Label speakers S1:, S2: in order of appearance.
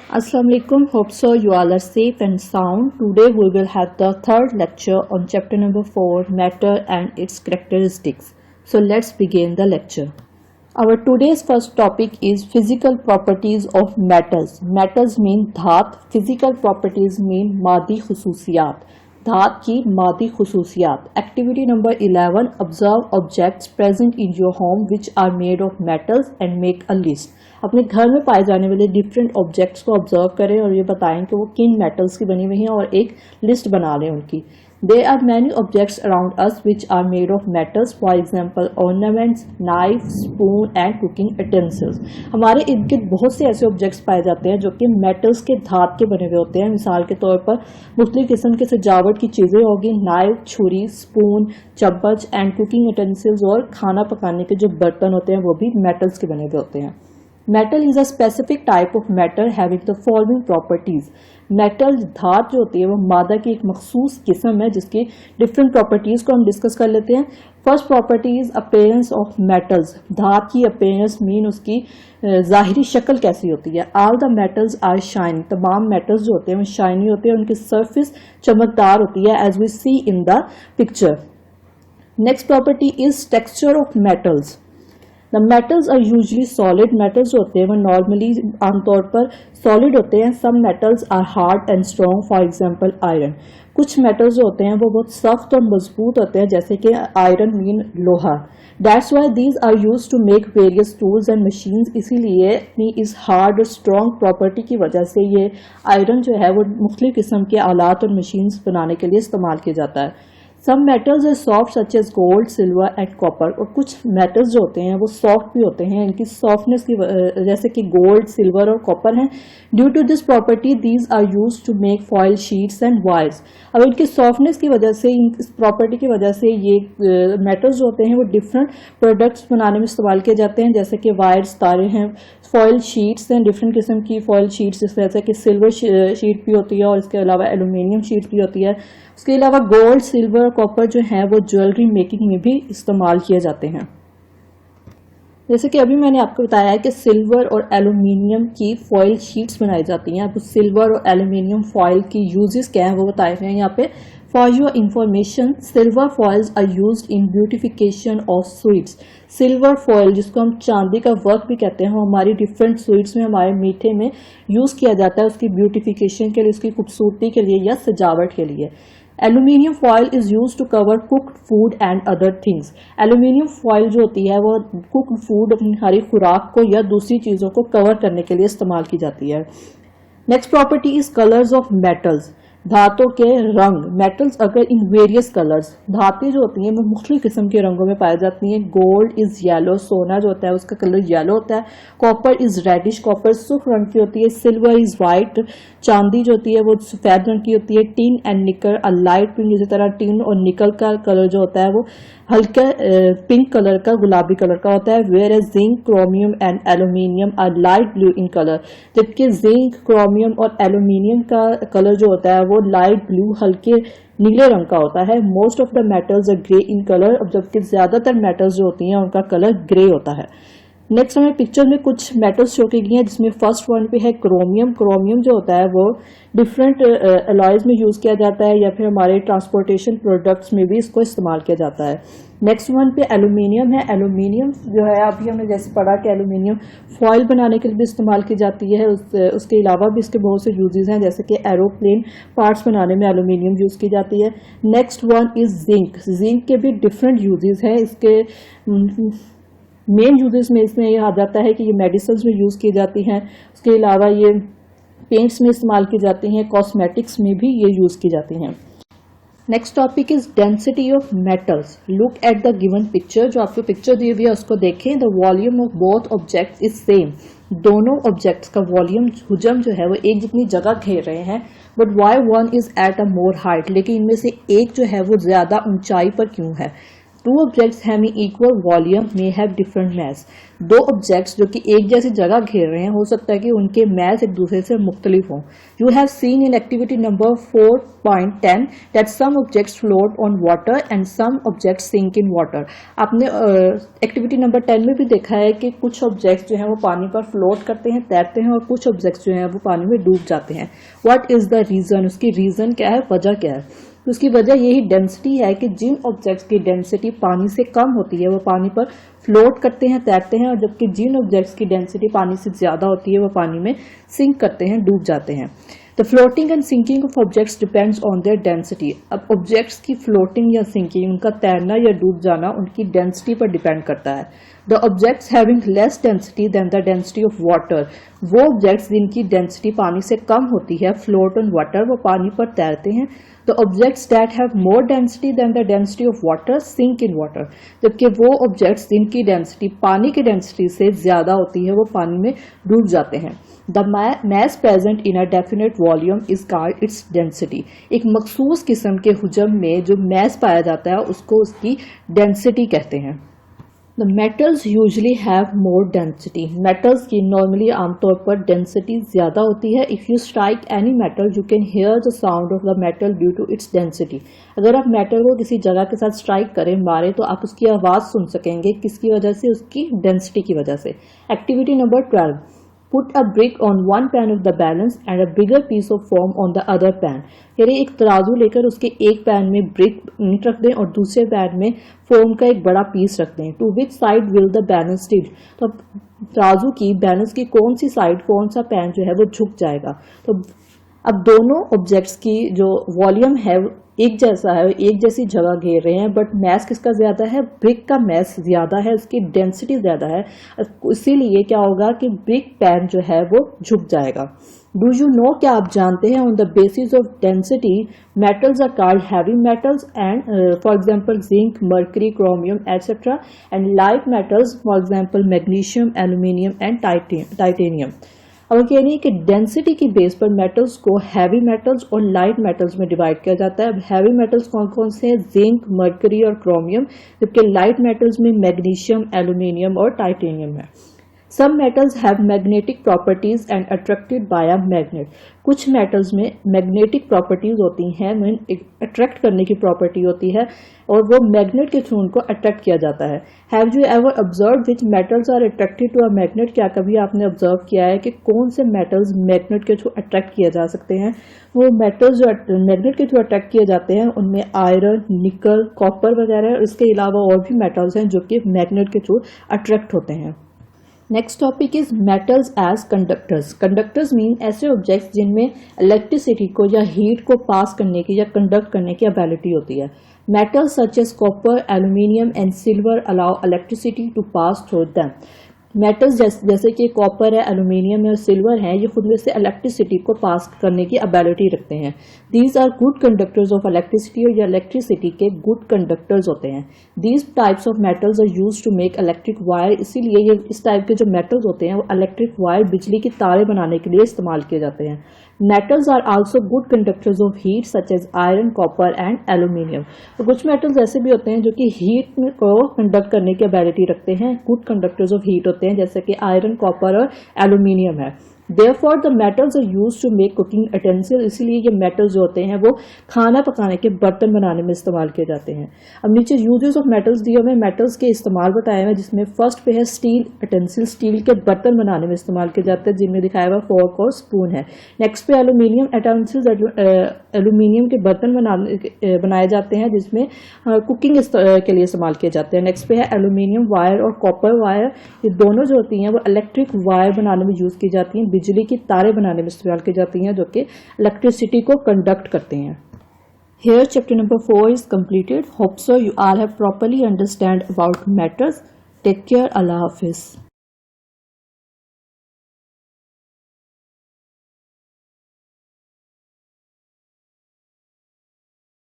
S1: Assalamu alaikum. Hope so you all are safe and sound. Today we will have the third lecture on chapter number 4, matter and its characteristics. So let's begin the lecture. Our today's first topic is physical properties of metals. Metals mean धात, physical properties mean मादी खुसूसियात. धात की मादी खुसूसियात. Activity number 11, observe objects present in your home which are made of metals and make a list. अपने घर में पाए जाने वाले different objects को observe करें और ये बताएं कि वो किन मेटल्स की बनी हुई हैं और एक लिस्ट बना लें उनकी. There are many objects around us which are made of metals, for example ornaments, knives, spoon and cooking utensils. हमारे इर्द गिर्द बहुत से ऐसे ऑब्जेक्ट्स पाए जाते हैं जो कि मेटल्स के धात के बने हुए होते हैं. मिसाल के तौर पर मुख्तलिफ किस्म के सजावट की चीज़ें होगी, नाइफ, छुरी, स्पून, चम्मच एंड कुकिंग यूटेंसिल्स और खाना पकाने के जो बर्तन होते हैं वो भी मेटल्स के बने हुए होते हैं. Metal is a specific type of matter having the following properties. Metal धात जो होती है वो मादा की एक मखसूस किस्म है जिसकी डिफरेंट प्रॉपर्टीज को हम डिस्कस कर लेते हैं. First property is appearance of metals. धात की अपीयरेंस मीन उसकी ज़ाहिरी शक्ल कैसी होती है. All the metals are shiny. तमाम मेटल्स जो होते हैं वो शाइनी होते हैं, उनकी सरफेस चमकदार होती है as we see in the picture. Next property is texture of metals. The metals are usually solid. Metals जो होते हैं वो नॉर्मली आमतौर पर सॉलिड होते हैं. Some metals are hard and strong, for example iron. कुछ मेटल्स जो होते हैं वो बहुत सख्त और मजबूत होते हैं जैसे कि आयरन मीन लोहा. That's why these are use to make various tools and machines. इसीलिए अपनी इस हार्ड और स्ट्रॉन्ग प्रॉपर्टी की वजह से ये आयरन जो है वो मुख्तलिफ किस्म के आलात और मशीन्स बनाने के लिए इस्तेमाल किया जाता है. Some metals are soft such as gold, silver and copper. और कुछ मेटल्स जो होते हैं वो सॉफ्ट भी होते हैं, इनकी सॉफ्टनेस की जैसे कि गोल्ड, सिल्वर और कॉपर हैं. Due to this property these are use to make foil sheets and wires. अब इनकी सॉफ्टनेस की वजह से, इस प्रॉपर्टी की वजह से ये मेटल्स जो होते हैं वो डिफरेंट प्रोडक्ट्स बनाने में इस्तेमाल किए जाते हैं जैसे कि वायर्स, तारे हैं, फॉयल शीट्स हैं, डिफरेंट किस्म की फॉयल शीट्स जैसे कि सिल्वर शीट भी होती है और इसके अलावा एल्यूमिनियम शीट भी होती है. उसके अलावा गोल्ड, सिल्वर और कॉपर जो है वो ज्वेलरी मेकिंग में भी इस्तेमाल किए जाते हैं. जैसे कि अभी मैंने आपको बताया है कि सिल्वर और एल्यूमिनियम की फॉयल शीट्स बनाई जाती हैं. अब सिल्वर और एल्यूमिनियम फॉयल की यूजेस क्या है वो बताए हुए हैं यहाँ पे. For your information, silver foils are used in beautification of sweets. Silver foil जिसको हम चांदी का वर्क भी कहते हैं, हमारी डिफरेंट स्वीट्स में, हमारे मीठे में यूज किया जाता है उसकी ब्यूटिफिकेशन के लिए, उसकी खूबसूरती के लिए या सजावट के लिए. Aluminium foil is use to cover cooked food and other things. Aluminium foil जो होती है वो कुक्ड फूड, अपनी हरी खुराक को या दूसरी चीजों को कवर करने के लिए इस्तेमाल की जाती है. Next property is colours of metals. धातों के रंग. मेटल्स अगर इन वेरियस कलर्स. धातें जो होती हैं वो मुख्तलिफ किस्म के रंगों में पाई जाती हैं. Gold is yellow. सोना जो होता है उसका कलर येलो होता है. Copper is reddish. कॉपर सुर्ख रंग की होती है. Silver is white. चांदी जो होती है वो सफेद रंग की होती है. टिन एंड निकल अ लाइट पिंक. इसी तरह टिन और निकल का कलर जो होता है वो हल्का पिंक कलर का, गुलाबी कलर का होता है. Whereas zinc, chromium and aluminium are light blue in colour. जबकि जिंक, क्रोमियम और एल्यूमिनियम का कलर जो होता है वो लाइट ब्लू, हल्के नीले रंग का होता है. Most of the metals are grey in colour. अब जबकि ज्यादातर मेटल्स जो होती हैं उनका कलर ग्रे होता है. नेक्स्ट हमें पिक्चर में कुछ मेटल्स शो की गई हैं जिसमें फर्स्ट वन पे है क्रोमियम. क्रोमियम जो होता है वो डिफरेंट अलॉयज में यूज किया जाता है या फिर हमारे ट्रांसपोर्टेशन प्रोडक्ट्स में भी इसको इस्तेमाल किया जाता है. नेक्स्ट वन पे एल्यूमिनियम है. एल्यूमिनियम जो है अभी हमने जैसे पढ़ा कि एल्यूमिनियम फॉयल बनाने के लिए भी इस्तेमाल की जाती है. उसके अलावा भी इसके बहुत से यूजेस हैं जैसे कि एरोप्लेन पार्ट्स बनाने में एल्यूमिनियम यूज की जाती है. Next one is zinc. Zinc के भी डिफरेंट यूजेस हैं. इसके मेन यूजेस में इसमें यह आ जाता है कि ये मेडिसिन में यूज की जाती हैं. उसके अलावा ये पेंट्स में इस्तेमाल की जाती हैं. कॉस्मेटिक्स में भी ये यूज की जाती हैं. Next topic is density of metals. Look at the given picture. जो आपको पिक्चर दी हुई है उसको देखें. The volume of both objects is same. दोनों ऑब्जेक्ट्स का वॉल्यूम, हुजम जो है वो एक जितनी जगह घेर रहे हैं. But why one is at a more height. लेकिन इनमें से एक जो है वो ज्यादा ऊंचाई पर क्यों है. Two objects having equal volume may have different mass. दो ऑब्जेक्ट्स जो कि एक जैसी जगह घेर रहे हैं, हो सकता है कि उनके मास एक दूसरे से मुख्तलिफ हों। You have seen in activity number 4.10 that some objects float on water and some objects sink in water. आपने एक्टिविटी नंबर 10 में भी देखा है कि कुछ ऑब्जेक्ट्स जो है वो पानी पर फ्लोट करते हैं, तैरते हैं, और कुछ ऑब्जेक्ट्स जो है वो पानी में डूब जाते हैं। What is the reason? उसकी रीजन क्या है, वजह क्या है? तो उसकी वजह यही डेंसिटी है कि जिन ऑब्जेक्ट्स की डेंसिटी पानी से कम होती है वो पानी पर फ्लोट करते हैं, तैरते हैं, और जबकि जिन ऑब्जेक्ट्स की डेंसिटी पानी से ज्यादा होती है वो पानी में सिंक करते हैं, डूब जाते हैं। The floating and sinking of objects depends on their density. अब ऑब्जेक्ट्स की फ्लोटिंग या सिंकिंग, उनका तैरना या डूब जाना, उनकी डेंसिटी पर डिपेंड करता है। The objects having less density than the density of water, वो ऑब्जेक्ट्स जिनकी डेंसिटी पानी से कम होती है, फ्लोट ऑन वाटर, वो पानी पर तैरते हैं। The objects that have more density than the density of water sink in water, जबकि वो ऑब्जेक्ट्स जिनकी डेंसिटी पानी की डेंसिटी से ज्यादा होती है वो पानी में डूब जाते हैं। The mass present in a definite volume is called its density। एक मखसूस किस्म के हुजम में जो मैस पाया जाता है उसको उसकी डेंसिटी कहते हैं। The metals usually have more density। metals की नॉर्मली आमतौर पर डेंसिटी ज्यादा होती है। If you strike any metal, you can hear the sound of the metal due to its density। अगर आप मेटल को किसी जगह के साथ स्ट्राइक करें, मारे, तो आप उसकी आवाज सुन सकेंगे। किसकी वजह से? उसकी डेंसिटी की वजह से। Activity number 12, Put a brick on one pan of the balance and a bigger piece of foam on the other pan। यानी एक तराजू लेकर उसके एक पैन में ब्रिक ईंट रख दें और दूसरे पैन में फोम का एक बड़ा पीस रख दें। To which side will the balance tilt? तो तराजू की बैलेंस की कौन सी साइड, कौन सा पैन जो है वो झुक जाएगा। तो अब दोनों ऑब्जेक्ट्स की जो वॉल्यूम है एक जैसा है, एक जैसी जगह घेर रहे हैं, बट मैस किसका ज्यादा है? ब्रिक का मैस ज्यादा है, उसकी डेंसिटी ज्यादा है। इसीलिए क्या होगा कि ब्रिक पैन जो है वो झुक जाएगा। डू यू नो, क्या आप जानते हैं, on the basis of density metals are called heavy metals and for example zinc, mercury, chromium etcetera, and light metals for example magnesium, aluminium and titanium. अब कह रही है कि डेंसिटी की बेस पर मेटल्स को हैवी मेटल्स और light metals में डिवाइड किया जाता है। अब हैवी मेटल्स कौन कौन से हैं? जिंक, मर्करी और क्रोमियम, जबकि लाइट मेटल्स में मैग्नीशियम, एल्यूमिनियम और टाइटेनियम है। Some metals have magnetic properties and attracted by a magnet. कुछ मेटल्स में मैग्नेटिक प्रॉपर्टीज होती हैं, अट्रैक्ट करने की प्रॉपर्टी होती है, और वो मैग्नेट के थ्रू उनको अट्रैक्ट किया जाता है। Have you ever observe which metals are attracted to a magnet? क्या कभी आपने ऑब्जर्व किया है कि कौन से मेटल्स मैग्नेट के थ्रू अट्रैक्ट किए जा सकते हैं? वो मेटल्स जो मैग्नेट के थ्रू अट्रैक्ट किए जाते हैं उनमें आयरन, निकल, कॉपर वगैरह, इसके अलावा और भी मेटल्स हैं जो कि मैग्नेट के थ्रू अट्रैक्ट होते हैं। Next topic is metals as conductors. Conductors mean ऐसे ऑब्जेक्ट्स जिनमें इलेक्ट्रिसिटी को या हीट को पास करने की या कंडक्ट करने की एबिलिटी होती है। Metals such as copper, aluminium and silver allow electricity to pass through them. Metals जैसे कि कॉपर है, एल्यूमिनियम है और सिल्वर है, ये खुद में से इलेक्ट्रिसिटी को पास करने की एबिलिटी रखते हैं। These are good conductors of electricity, और ये इलेक्ट्रिसिटी के गुड कंडक्टर्स होते हैं। These types of metals are used to make electric wire. इसीलिए ये इस टाइप के जो मेटल्स होते हैं वो इलेक्ट्रिक वायर, बिजली की तारें बनाने के लिए इस्तेमाल किए जाते हैं। Metals are also good conductors of heat such as iron, copper and aluminium. तो कुछ मेटल्स ऐसे भी होते हैं जो कि हीट को कंडक्ट करने की एबिलिटी रखते हैं, गुड कंडक्टर्स ऑफ हीट होते हैं, जैसे कि आयरन, कॉपर और एल्यूमिनियम है। Therefore, the metals are used to make cooking utensils। इसीलिए ये मेटल्स जो होते हैं वो खाना पकाने के बर्तन बनाने में इस्तेमाल किए जाते हैं। अब नीचे यूजेस ऑफ मेटल्स दिए हुए, मेटल्स के इस्तेमाल बताए हुए, जिसमें फर्स्ट पे है स्टील यूटेंसिल, स्टील के बर्तन बनाने में इस्तेमाल किए जाते हैं, जिनमें दिखाया हुआ फोर्क और स्पून है। नेक्स्ट पे एल्यूमिनियम यूटेंसिल्स, एल्यूमिनियम के बर्तन बनाए जाते हैं जिसमें कुकिंग के लिए इस्तेमाल किए जाते हैं। नेक्स्ट पे है एल्यूमिनियम वायर और कॉपर वायर, ये दोनों जो होती हैं वो इलेक्ट्रिक वायर बनाने में यूज की जाती हैं, बिजली की तारें बनाने में इस्तेमाल की जाती हैं, जो कि इलेक्ट्रिसिटी को कंडक्ट करते हैं। Here chapter number 4 is completed. Hope so you all have properly understand about matters. Take care. Allah Hafiz.